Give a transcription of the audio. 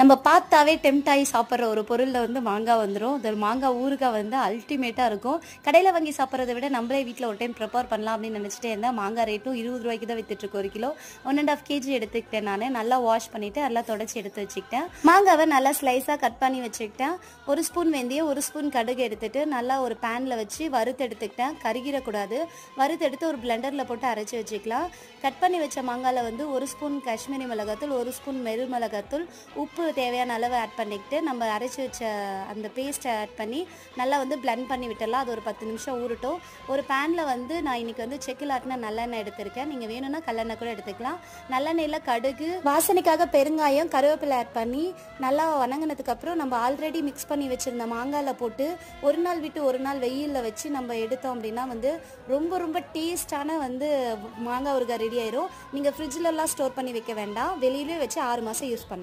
நம்ம பார்த்தாவே டெம்ட் ஆகி சாப்பிட்ற ஒரு பொருளில் வந்து மாங்காய் வந்துடும். அது மாங்காய் ஊறுகாய் வந்து அல்டிமேட்டாக இருக்கும். கடையில் வாங்கி சாப்பிட்றத விட நம்மளே வீட்டில் ஒரு டைம் ப்ரிப்பேர் பண்ணலாம் அப்படின்னு நினச்சிட்டே இருந்தேன். மாங்காய் ரேட்டும் 20 ரூபாய்க்கு தான் வித்துட்ருக்கு. 1 கிலோ 1.5 kg எடுத்துக்கிட்டேன். நான் நல்லா வாஷ் பண்ணிவிட்டு எல்லாம் தொடச்சி எடுத்து வச்சுக்கிட்டேன். மாங்காவை நல்லா ஸ்லைஸாக கட் பண்ணி வச்சுக்கிட்டேன். 1 ஸ்பூன் வெந்தயம் 1 ஸ்பூன் கடுகு எடுத்துகிட்டு நல்லா ஒரு பேனில் வச்சு வறுத்து எடுத்துக்கிட்டேன். கருகிடக்கூடாது. வறுத்து எடுத்து ஒரு பிளெண்டரில் போட்டு அரைச்சி வச்சுக்கலாம். கட் பண்ணி வச்ச மாங்காயில் வந்து 1 ஸ்பூன் காஷ்மீரி மிளகாத்தூள் 1 ஸ்பூன் மெரு மிளகாத்தூள் உப்பு தேவையான அளவு ஆட் பண்ணிக்கிட்டு நம்ம அரைச்சி வச்ச அந்த பேஸ்ட்டை ஆட் பண்ணி நல்லா வந்து பிளெண்ட் பண்ணி விட்டுடலாம். அது ஒரு 10 நிமிஷம் ஊறட்டும். ஒரு பேனில் வந்து நான் இன்றைக்கி வந்து செக்கில் ஆட்டின நல்லெண்ணெய் எடுத்திருக்கேன். நீங்கள் வேணும்னா கல்லெண்ணெய் கூட எடுத்துக்கலாம். நல்லெண்ணெயில் கடுகு, வாசனைக்காக பெருங்காயம், கருவேப்பிலை ஆட் பண்ணி நல்லா வணங்கினதுக்கப்புறம் நம்ம ஆல்ரெடி மிக்ஸ் பண்ணி வச்சுருந்த மாங்காயில் போட்டு ஒரு நாள் விட்டு ஒரு நாள் வெயிலில் வச்சு நம்ம எடுத்தோம் அப்படின்னா வந்து ரொம்ப ரொம்ப டேஸ்டான வந்து மாங்காய் ஊறுகாய் ரெடி ஆயிரும். நீங்கள் ஃப்ரிட்ஜிலலாம் ஸ்டோர் பண்ணி வைக்க வேண்டாம். வெளியிலே வச்சு 6 மாதம் யூஸ் பண்ணலாம்.